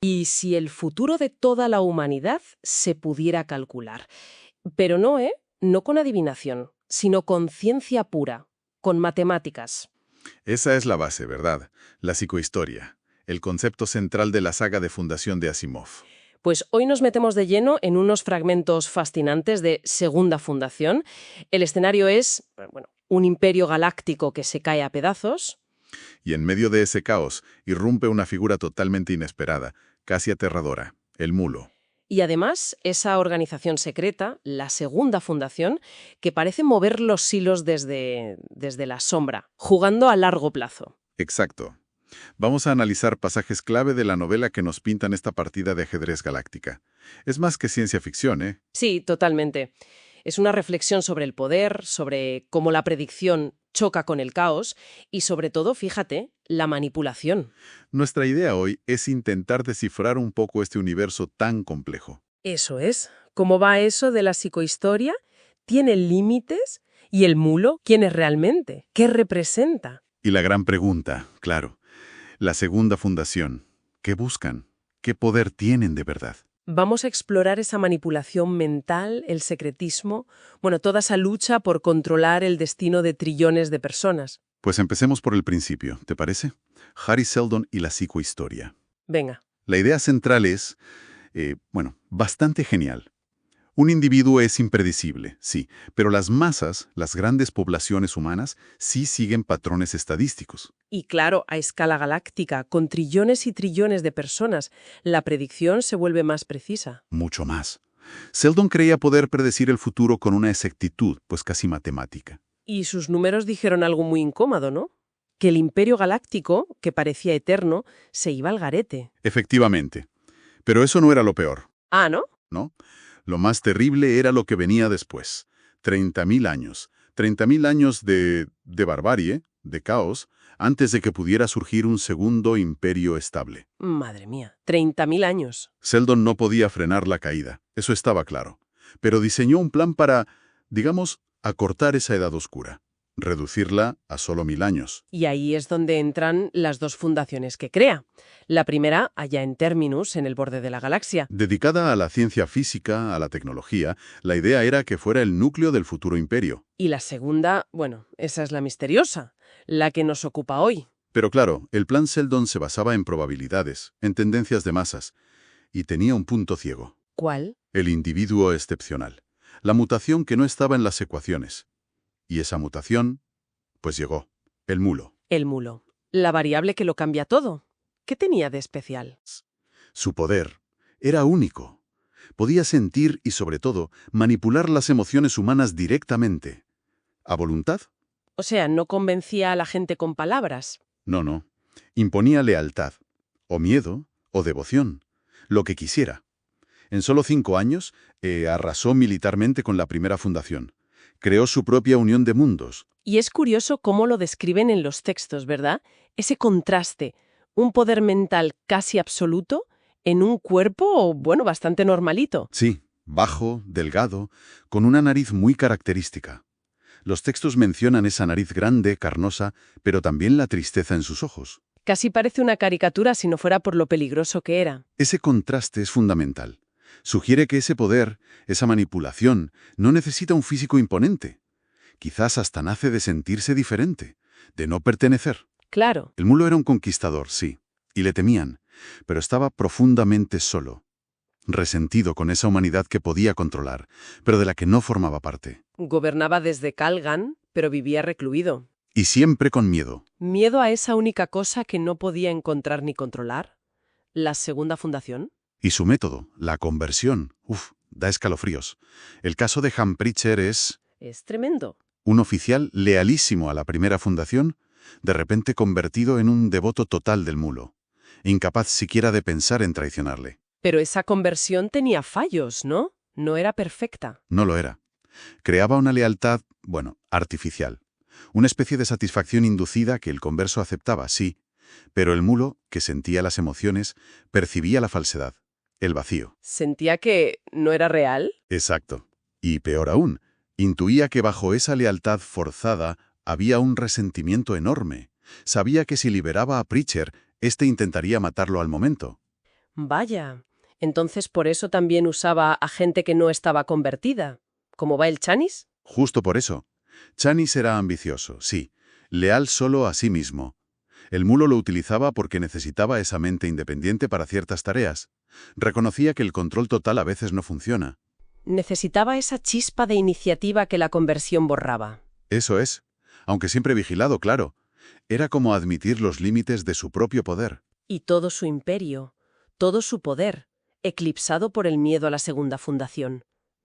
Y si el futuro de toda la humanidad se pudiera calcular. Pero no, ¿eh? No con adivinación, sino con ciencia pura, con matemáticas. Esa es la base, ¿verdad? La psicohistoria, el concepto central de la saga de fundación de Asimov. Pues hoy nos metemos de lleno en unos fragmentos fascinantes de Segunda Fundación. El escenario es, bueno, un imperio galáctico que se cae a pedazos. Y en medio de ese caos irrumpe una figura totalmente inesperada, casi aterradora, el mulo. Y además, esa organización secreta, la Segunda Fundación, que parece mover los hilos desde la sombra, jugando a largo plazo. Exacto. Vamos a analizar pasajes clave de la novela que nos pintan esta partida de ajedrez galáctica. Es más que ciencia ficción, ¿eh? Sí, totalmente. Es una reflexión sobre el poder, sobre cómo la predicción choca con el caos y, sobre todo, fíjate, la manipulación. Nuestra idea hoy es intentar descifrar un poco este universo tan complejo. Eso es. ¿Cómo va eso de la psicohistoria? ¿Tiene límites? ¿Y el mulo quién es realmente? ¿Qué representa? Y la gran pregunta, claro, la Segunda Fundación, ¿qué buscan? ¿Qué poder tienen de verdad? Vamos a explorar esa manipulación mental, el secretismo, bueno, toda esa lucha por controlar el destino de trillones de personas. Pues empecemos por el principio, ¿te parece? Hari Seldon y la psicohistoria. Venga. La idea central es, bastante genial. Un individuo es impredecible, sí, pero las masas, las grandes poblaciones humanas, sí siguen patrones estadísticos. Y claro, a escala galáctica, con trillones y trillones de personas, la predicción se vuelve más precisa. Mucho más. Seldon creía poder predecir el futuro con una exactitud, pues casi matemática. Y sus números dijeron algo muy incómodo, ¿no? Que el imperio galáctico, que parecía eterno, se iba al garete. Efectivamente. Pero eso no era lo peor, Ah, ¿no? ¿no? Lo más terrible era lo que venía después. 30.000 años. 30.000 años de barbarie, de caos, antes de que pudiera surgir un segundo imperio estable. Madre mía, 30.000 años. Seldon no podía frenar la caída, eso estaba claro. Pero diseñó un plan para, digamos, acortar esa edad oscura, reducirla a solo 1.000 años. Y ahí es donde entran las dos fundaciones que crea. La primera, allá en Terminus, en el borde de la galaxia. Dedicada a la ciencia física, a la tecnología, la idea era que fuera el núcleo del futuro imperio. Y la segunda, bueno, esa es la misteriosa, la que nos ocupa hoy. Pero claro, el plan Seldon se basaba en probabilidades, en tendencias de masas, y tenía un punto ciego. ¿Cuál? El individuo excepcional. La mutación que no estaba en las ecuaciones. Y esa mutación, pues llegó. El mulo. El mulo. La variable que lo cambia todo. ¿Qué tenía de especial? Su poder era único. Podía sentir y, sobre todo, manipular las emociones humanas directamente. ¿A voluntad? O sea, no convencía a la gente con palabras. No, no. Imponía lealtad, o miedo, o devoción, lo que quisiera. En solo 5 años, arrasó militarmente con la primera fundación. Creó su propia unión de mundos. Y es curioso cómo lo describen en los textos, ¿verdad? Ese contraste, un poder mental casi absoluto en un cuerpo, bueno, bastante normalito. Sí, bajo, delgado, con una nariz muy característica. Los textos mencionan esa nariz grande, carnosa, pero también la tristeza en sus ojos. Casi parece una caricatura si no fuera por lo peligroso que era. Ese contraste es fundamental. Sugiere que ese poder, esa manipulación, no necesita un físico imponente. Quizás hasta nace de sentirse diferente, de no pertenecer. Claro. El mulo era un conquistador, sí, y le temían, pero estaba profundamente solo, resentido con esa humanidad que podía controlar, pero de la que no formaba parte. Gobernaba desde Calgan, pero vivía recluido. Y siempre con miedo. ¿Miedo a esa única cosa que no podía encontrar ni controlar? ¿La segunda fundación? Y su método, la conversión, da escalofríos. El caso de Han Pritcher es Es tremendo. un oficial lealísimo a la primera fundación, de repente convertido en un devoto total del mulo, incapaz siquiera de pensar en traicionarle. Pero esa conversión tenía fallos, ¿no? No era perfecta. No lo era. Creaba una lealtad, artificial. Una especie de satisfacción inducida que el converso aceptaba, sí, pero el mulo, que sentía las emociones, percibía la falsedad, el vacío. ¿Sentía que no era real? Exacto. Y peor aún, intuía que bajo esa lealtad forzada había un resentimiento enorme. Sabía que si liberaba a Pritcher, éste intentaría matarlo al momento. Vaya, entonces por eso también usaba a gente que no estaba convertida. ¿Cómo va el Chanis? Justo por eso. Chanis era ambicioso, sí, leal solo a sí mismo. El mulo lo utilizaba porque necesitaba esa mente independiente para ciertas tareas. Reconocía que el control total a veces no funciona. Necesitaba esa chispa de iniciativa que la conversión borraba. Eso es. Aunque siempre vigilado, claro. Era como admitir los límites de su propio poder. Y todo su imperio, todo su poder, eclipsado por el miedo a la segunda fundación.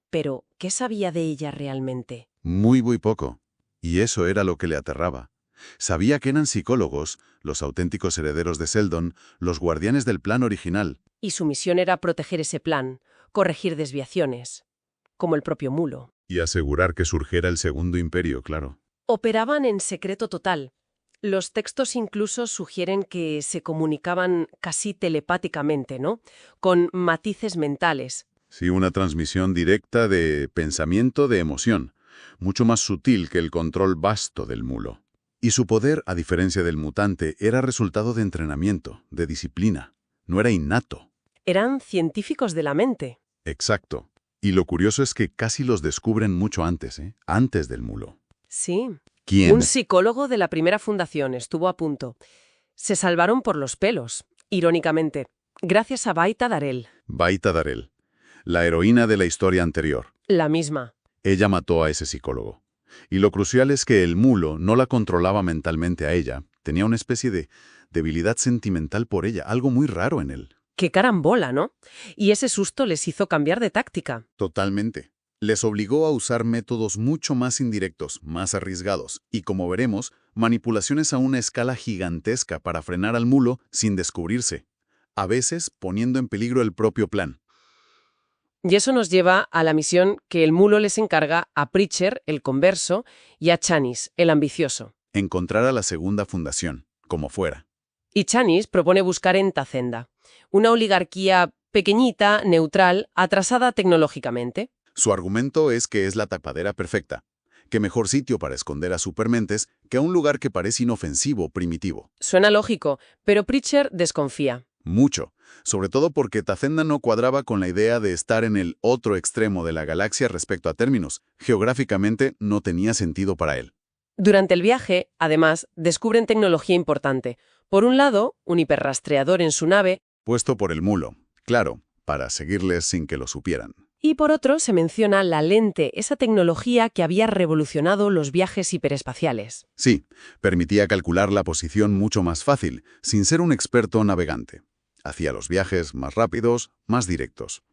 Pero, ¿qué sabía de ella realmente? Muy poco. Y eso era lo que le aterraba. Sabía que eran psicólogos, los auténticos herederos de Seldon, los guardianes del plan original. Y su misión era proteger ese plan, corregir desviaciones, como el propio mulo. Y asegurar que surgiera el segundo imperio, claro. Operaban en secreto total. Los textos incluso sugieren que se comunicaban casi telepáticamente, ¿no? Con matices mentales. Sí, una transmisión directa de pensamiento, de emoción, mucho más sutil que el control vasto del mulo. Y su poder, a diferencia del mutante, era resultado de entrenamiento, de disciplina. No era innato. Eran científicos de la mente. Exacto. Y lo curioso es que casi los descubren mucho antes, antes del mulo. Sí. ¿Quién? Un psicólogo de la primera fundación estuvo a punto. Se salvaron por los pelos, irónicamente, gracias a Baita Darel. Baita Darel, la heroína de la historia anterior. La misma. Ella mató a ese psicólogo. Y lo crucial es que el mulo no la controlaba mentalmente a ella. Tenía una especie de debilidad sentimental por ella, algo muy raro en él. Qué carambola, ¿no? Y ese susto les hizo cambiar de táctica. Totalmente. Les obligó a usar métodos mucho más indirectos, más arriesgados, y como veremos, manipulaciones a una escala gigantesca para frenar al mulo sin descubrirse, a veces poniendo en peligro el propio plan. Y eso nos lleva a la misión que el mulo les encarga a Preacher, el converso, y a Chanis, el ambicioso. Encontrar a la segunda fundación, como fuera. Y Chanis propone buscar en Tacenda, una oligarquía pequeñita, neutral, atrasada tecnológicamente. Su argumento es que es la tapadera perfecta. Qué mejor sitio para esconder a supermentes que a un lugar que parece inofensivo, primitivo. Suena lógico, pero Preacher desconfía. Mucho, sobre todo porque Tacenda no cuadraba con la idea de estar en el otro extremo de la galaxia respecto a términos. Geográficamente no tenía sentido para él. Durante el viaje, además, descubren tecnología importante. Por un lado, un hiperrastreador en su nave, Puesto por el mulo, claro, para seguirles sin que lo supieran. y por otro se menciona la lente, esa tecnología que había revolucionado los viajes hiperespaciales. Sí, permitía calcular la posición mucho más fácil, sin ser un experto navegante. Hacía los viajes más rápidos, más directos.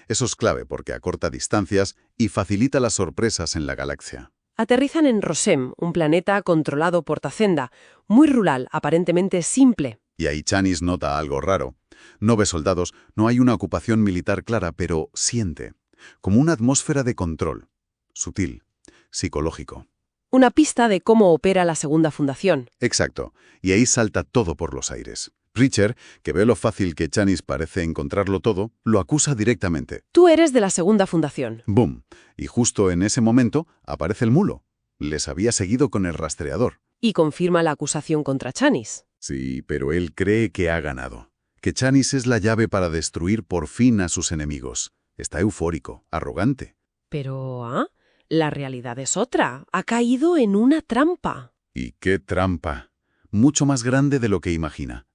Eso es clave porque acorta distancias y facilita las sorpresas en la galaxia. Aterrizan en Rosem, un planeta controlado por Tacenda, muy rural, aparentemente simple. Y ahí Chanis nota algo raro. No ve soldados, no hay una ocupación militar clara, pero siente. Como una atmósfera de control. Sutil, psicológico. Una pista de cómo opera la segunda fundación. Exacto. Y ahí salta todo por los aires. Preacher, que ve lo fácil que Chanis parece encontrarlo todo, lo acusa directamente. Tú eres de la segunda fundación. ¡Bum! Y justo en ese momento aparece el mulo. Les había seguido con el rastreador. Y confirma la acusación contra Chanis. Sí, pero él cree que ha ganado. Que Chanis es la llave para destruir por fin a sus enemigos. Está eufórico, arrogante. Pero, la realidad es otra. Ha caído en una trampa. ¿Y qué trampa? Mucho más grande de lo que imagina.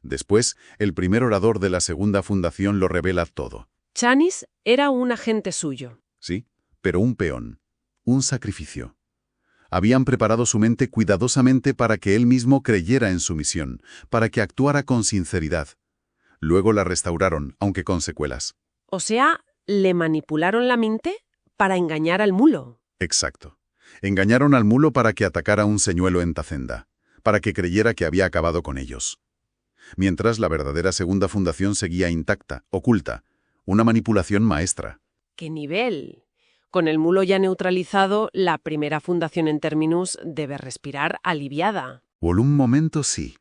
Después, el primer orador de la segunda fundación lo revela todo. Chanis era un agente suyo. Sí, pero un peón. Un sacrificio. Habían preparado su mente cuidadosamente para que él mismo creyera en su misión, para que actuara con sinceridad. Luego la restauraron, aunque con secuelas. O sea, ¿le manipularon la mente para engañar al mulo? Exacto. Engañaron al mulo para que atacara un señuelo en Tacenda, para que creyera que había acabado con ellos. Mientras la verdadera segunda fundación seguía intacta, oculta, una manipulación maestra. ¡Qué nivel! Con el mulo ya neutralizado, la primera fundación en Terminus debe respirar aliviada. Por un momento sí,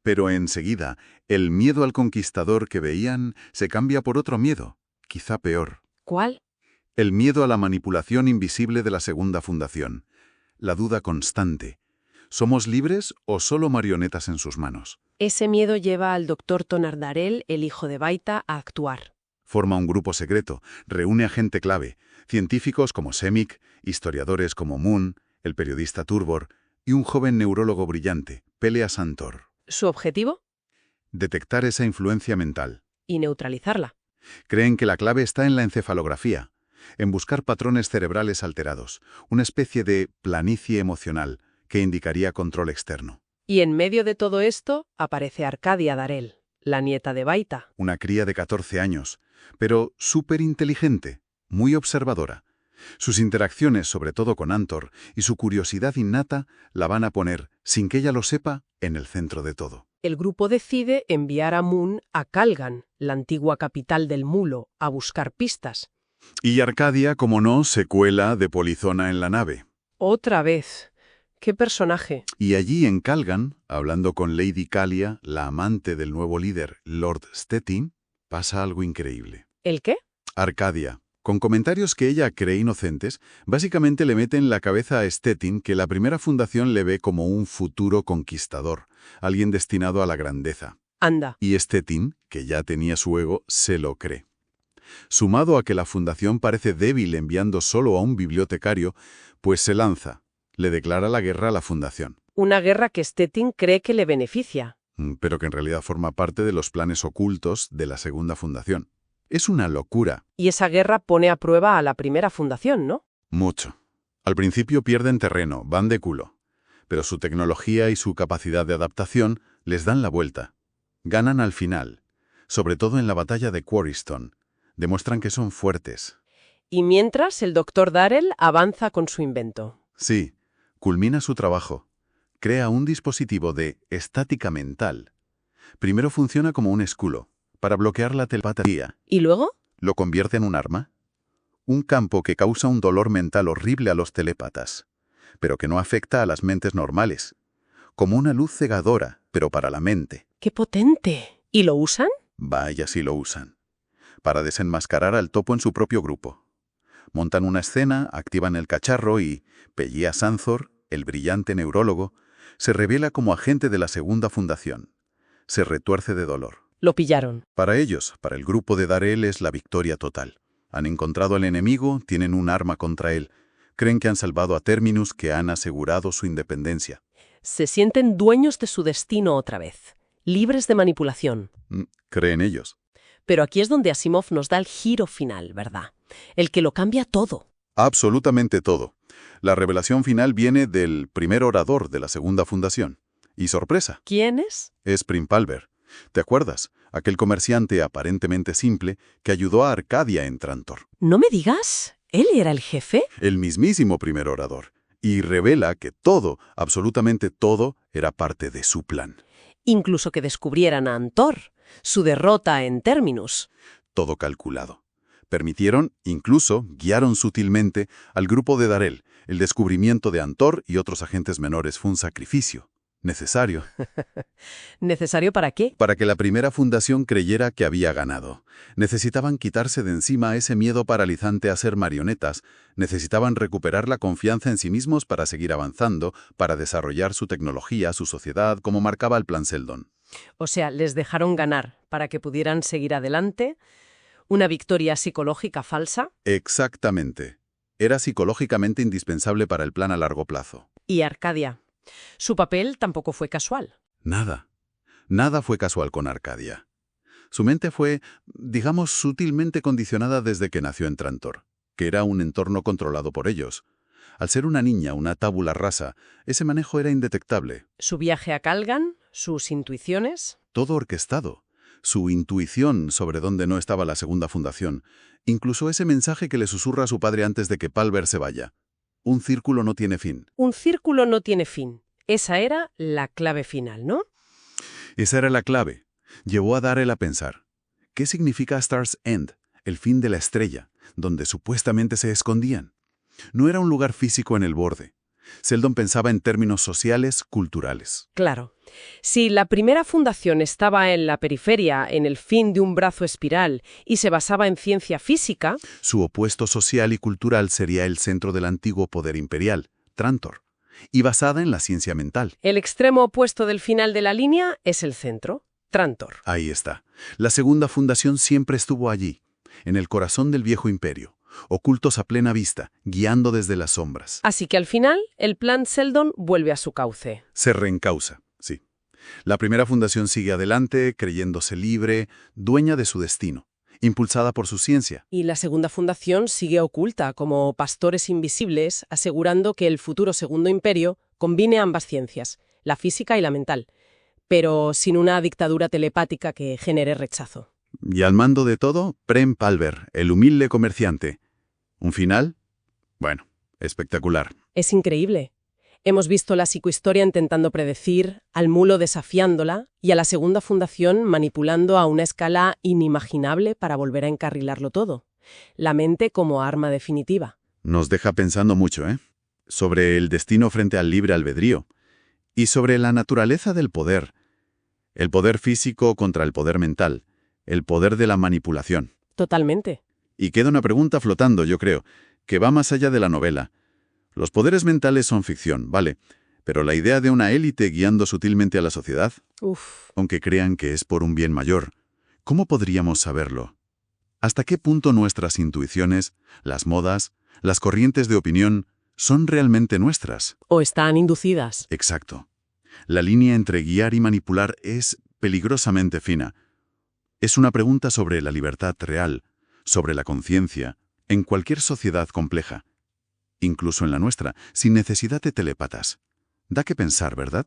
pero enseguida el miedo al conquistador que veían se cambia por otro miedo, quizá peor. ¿Cuál? El miedo a la manipulación invisible de la segunda fundación. La duda constante. ¿Somos libres o solo marionetas en sus manos? Ese miedo lleva al doctor Tonar Darel, el hijo de Baita, a actuar. Forma un grupo secreto, reúne a gente clave, científicos como Semik, historiadores como Moon, el periodista Turbor y un joven neurólogo brillante, Peleas Antor. ¿Su objetivo? Detectar esa influencia mental. Y neutralizarla. Creen que la clave está en la encefalografía, en buscar patrones cerebrales alterados, una especie de planicie emocional que indicaría control externo. Y en medio de todo esto aparece Arcadia Darel, la nieta de Baita. Una cría de 14 años, pero súper inteligente, muy observadora. Sus interacciones, sobre todo con Antor, y su curiosidad innata la van a poner, sin que ella lo sepa, en el centro de todo. El grupo decide enviar a Moon a Calgan, la antigua capital del Mulo, a buscar pistas. Y Arcadia, como no, se cuela de polizona en la nave. Otra vez. ¡Qué personaje! Y allí en Calgan, hablando con Lady Kalia, la amante del nuevo líder, Lord Stettin, pasa algo increíble. ¿El qué? Arcadia, con comentarios que ella cree inocentes, básicamente le mete en la cabeza a Stettin que la primera fundación le ve como un futuro conquistador, alguien destinado a la grandeza. Anda. Y Stettin, que ya tenía su ego, se lo cree. Sumado a que la fundación parece débil enviando solo a un bibliotecario, pues se lanza, le declara la guerra a la fundación. Una guerra que Stettin cree que le beneficia. Pero que en realidad forma parte de los planes ocultos de la segunda fundación. Es una locura. Y esa guerra pone a prueba a la primera fundación, ¿no? Mucho. Al principio pierden terreno, van de culo. Pero su tecnología y su capacidad de adaptación les dan la vuelta. Ganan al final, sobre todo en la batalla de Quarrystone. Demuestran que son fuertes. Y mientras, el doctor Darel avanza con su invento. Sí, culmina su trabajo. Crea un dispositivo de estática mental. Primero funciona como un escudo, para bloquear la telepatía. ¿Y luego? Lo convierte en un arma. Un campo que causa un dolor mental horrible a los telépatas, pero que no afecta a las mentes normales. Como una luz cegadora, pero para la mente. ¡Qué potente! ¿Y lo usan? Vaya si lo usan. Para desenmascarar al topo en su propio grupo. Montan una escena, activan el cacharro y Peleas Antor, el brillante neurólogo, se revela como agente de la segunda fundación. Se retuerce de dolor. Lo pillaron. Para ellos, para el grupo de Darel, es la victoria total. Han encontrado al enemigo, tienen un arma contra él. Creen que han salvado a Terminus, que han asegurado su independencia. Se sienten dueños de su destino otra vez, libres de manipulación. Creen ellos. Pero aquí es donde Asimov nos da el giro final, ¿verdad? El que lo cambia todo. Absolutamente todo. La revelación final viene del primer orador de la segunda fundación. Y sorpresa. ¿Quién es? Es Primpalver. ¿Te acuerdas? Aquel comerciante aparentemente simple que ayudó a Arcadia en Trantor. No me digas. ¿Él era el jefe? El mismísimo primer orador. Y revela que todo, absolutamente todo, era parte de su plan. Incluso que descubrieran a Antor, su derrota en Terminus. Todo calculado. Permitieron, incluso, guiaron sutilmente al grupo de Darel. El descubrimiento de Antor y otros agentes menores fue un sacrificio. Necesario. ¿Necesario para qué? Para que la primera fundación creyera que había ganado. Necesitaban quitarse de encima ese miedo paralizante a ser marionetas. Necesitaban recuperar la confianza en sí mismos para seguir avanzando, para desarrollar su tecnología, su sociedad, como marcaba el Plan Seldon. O sea, les dejaron ganar para que pudieran seguir adelante. ¿Una victoria psicológica falsa? Exactamente. Era psicológicamente indispensable para el plan a largo plazo. Y Arcadia. Su papel tampoco fue casual. Nada. Nada fue casual con Arcadia. Su mente fue, digamos, sutilmente condicionada desde que nació en Trantor, que era un entorno controlado por ellos. Al ser una niña, una tabula rasa, ese manejo era indetectable. Su viaje a Calgan, sus intuiciones. Todo orquestado. Su intuición sobre dónde no estaba la segunda fundación. Incluso ese mensaje que le susurra a su padre antes de que Palver se vaya. Un círculo no tiene fin. Un círculo no tiene fin. Esa era la clave final, ¿no? Esa era la clave. Llevó a Darel a pensar. ¿Qué significa Star's End, el fin de la estrella, donde supuestamente se escondían? No era un lugar físico en el borde. Seldon pensaba en términos sociales, culturales. Claro. Si la primera fundación estaba en la periferia, en el fin de un brazo espiral, y se basaba en ciencia física, Su opuesto social y cultural sería el centro del antiguo poder imperial, Trantor. y basada en la ciencia mental. El extremo opuesto del final de la línea es el centro, Trantor. Ahí está. La segunda fundación siempre estuvo allí, en el corazón del viejo imperio, ocultos a plena vista, guiando desde las sombras. Así que al final, el plan Seldon vuelve a su cauce. Se reencausa, sí. La primera fundación sigue adelante, creyéndose libre, dueña de su destino, impulsada por su ciencia. Y la segunda fundación sigue oculta, como pastores invisibles, asegurando que el futuro segundo imperio combine ambas ciencias, la física y la mental, pero sin una dictadura telepática que genere rechazo. Y al mando de todo, Prem Palver, el humilde comerciante. ¿Un final? Bueno, espectacular. Es increíble. Hemos visto la psicohistoria intentando predecir, al mulo desafiándola y a la segunda fundación manipulando a una escala inimaginable para volver a encarrilarlo todo. La mente como arma definitiva. Nos deja pensando mucho, ¿eh? Sobre el destino frente al libre albedrío y sobre la naturaleza del poder. El poder físico contra el poder mental. El poder de la manipulación. Totalmente. Y queda una pregunta flotando, yo creo, que va más allá de la novela. Los poderes mentales son ficción, vale, pero la idea de una élite guiando sutilmente a la sociedad, aunque crean que es por un bien mayor, ¿cómo podríamos saberlo? ¿Hasta qué punto nuestras intuiciones, las modas, las corrientes de opinión, son realmente nuestras? O están inducidas. Exacto. La línea entre guiar y manipular es peligrosamente fina. Es una pregunta sobre la libertad real, sobre la conciencia, en cualquier sociedad compleja. Incluso en la nuestra, sin necesidad de telépatas. Da que pensar, ¿verdad?